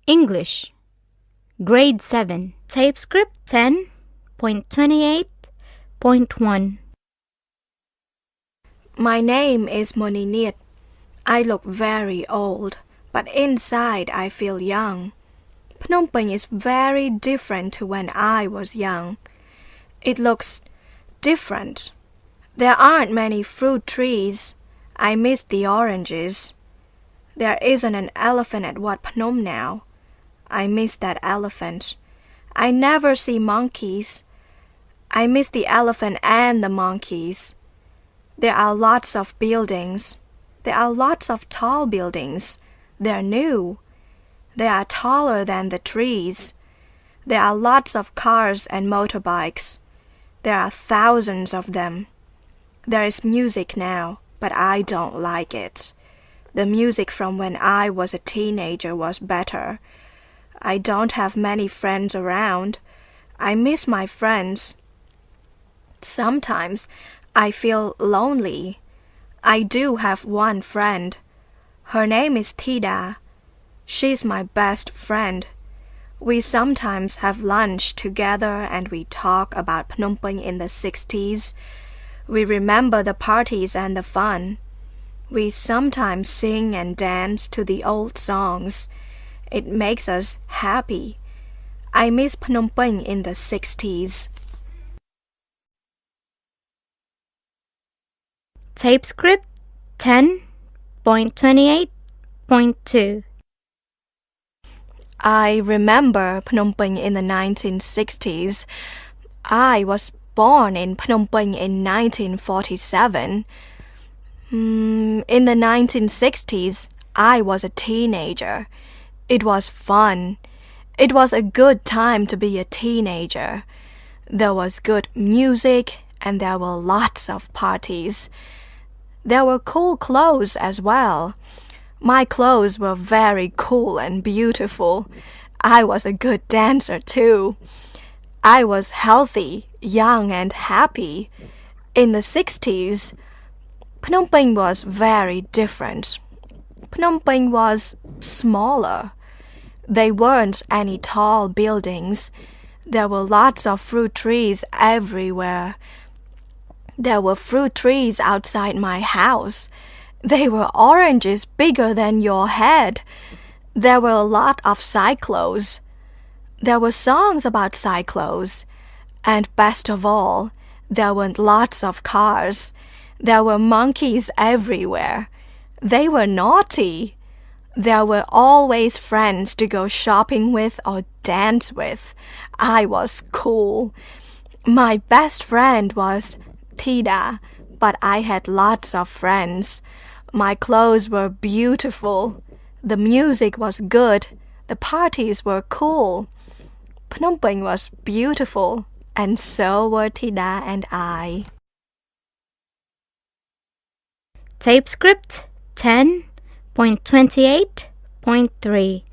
English, Grade 7, Tape Script 10.28.1. My name is Moninit. I look very old, but inside I feel young. Phnom Penh is very different to when I was young. It looks different. There aren't many fruit trees. I miss the oranges. There isn't an elephant at Wat Phnom now. I miss that elephant. I never see monkeys. I miss the elephant and the monkeys. There are lots of buildings. There are lots of tall buildings. They're new. They are taller than the trees. There are lots of cars and motorbikes. There are thousands of them. There is music now, but I don't like it. The music from when I was a teenager was better. I don't have many friends around. I miss my friends. Sometimes I feel lonely. I do have one friend. Her name is Tida. She's my best friend. We sometimes have lunch together and we talk about Phnom Penh in the 60s. We remember the parties and the fun. We sometimes sing and dance to the old songs. It makes us happy. I miss Phnom Penh in the 60s. Tape Script 10.28.2. I remember Phnom Penh in the 1960s. I was born in Phnom Penh in 1947. In the 1960s, I was a teenager. It was fun. It was a good time to be a teenager. There was good music and there were lots of parties. There were cool clothes as well. My clothes were very cool and beautiful. I was a good dancer too. I was healthy, young and happy. In the 60s, Phnom Penh was very different. Phnom Penh was smaller. There weren't any tall buildings. There were lots of fruit trees everywhere. There were fruit trees outside my house. They were oranges bigger than your head. There were a lot of cyclos. There were songs about cyclos. And best of all, there were lots of cars. There were monkeys everywhere. They were naughty. There were always friends to go shopping with or dance with. I was cool. My best friend was Tida, but I had lots of friends. My clothes were beautiful. The music was good. The parties were cool. Phnom Penh was beautiful, and so were Tida and I. Tape Script 10.28.3.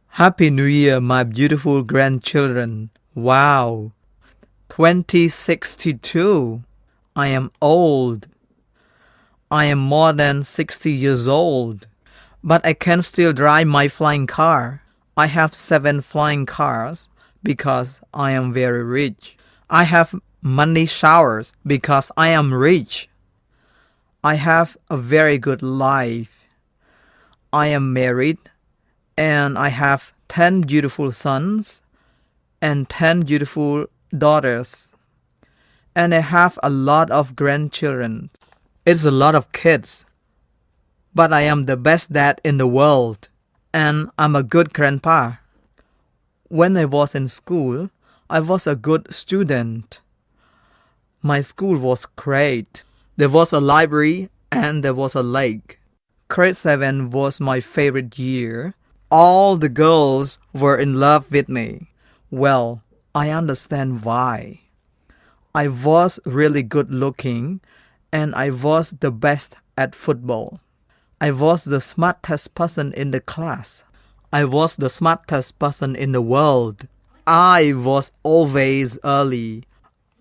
Happy New Year, my beautiful grandchildren. Wow! 2062. I am old. I am more than 60 years old. But I can still drive my flying car. I have 7 flying cars because I am very rich. I have money showers because I am rich. I have a very good life. I am married and I have 10 beautiful sons and 10 beautiful daughters. And I have a lot of grandchildren. It's a lot of kids. But I am the best dad in the world. And I'm a good grandpa. When I was in school, I was a good student. My school was great. There was a library and there was a lake. Grade 7 was my favorite year. All the girls were in love with me. Well, I understand why. I was really good looking and I was the best at football. I was the smartest person in the class. I was the smartest person in the world. I was always early.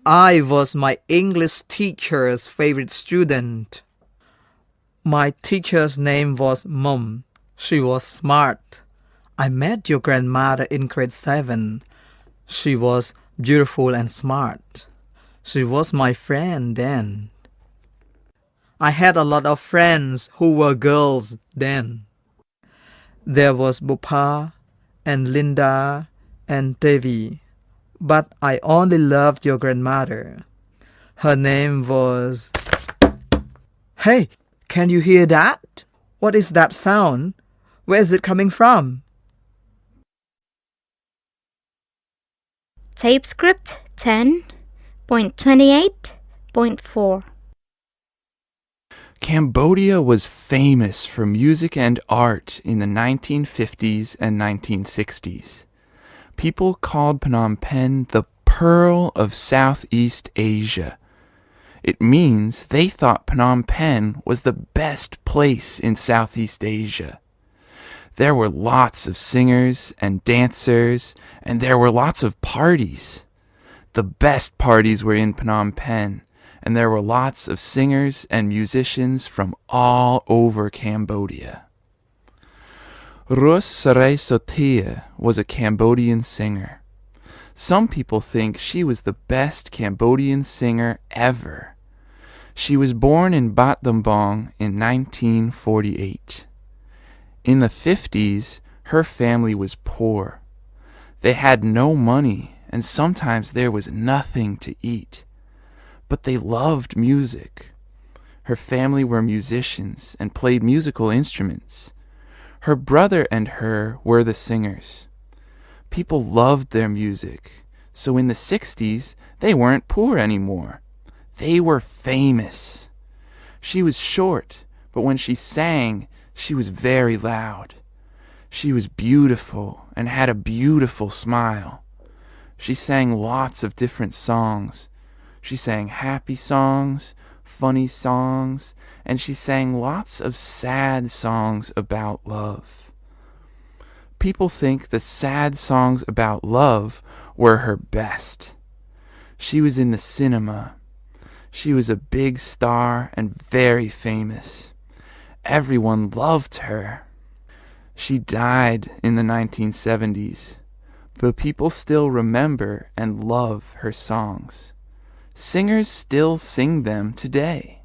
I was my English teacher's favorite student. My teacher's name was Mom. She was smart. I met your grandmother in grade 7. She was beautiful and smart. She was my friend then. I had a lot of friends who were girls then. There was Bupa and Linda and Devi, but I only loved your grandmother. Her name was... Hey, can you hear that? What is that sound? Where is it coming from? Tape script 10.28.4. Cambodia was famous for music and art in the 1950s and 1960s. People called Phnom Penh the Pearl of Southeast Asia. It means they thought Phnom Penh was the best place in Southeast Asia. There were lots of singers and dancers, and there were lots of parties. The best parties were in Phnom Penh, and there were lots of singers and musicians from all over Cambodia. Rus Saray Sotia was a Cambodian singer. Some people think she was the best Cambodian singer ever. She was born in Bat Dambong in 1948. In the 50s, her family was poor. They had no money, and sometimes there was nothing to eat. But they loved music. Her family were musicians and played musical instruments. Her brother and her were the singers. People loved their music, so in the 60s, they weren't poor anymore. They were famous. She was short, but when she sang, she was very loud. She was beautiful and had a beautiful smile. She sang lots of different songs. She sang happy songs, funny songs, and she sang lots of sad songs about love. People think the sad songs about love were her best. She was in the cinema. She was a big star and very famous. Everyone loved her. She died in the 1970s, but people still remember and love her songs. Singers still sing them today.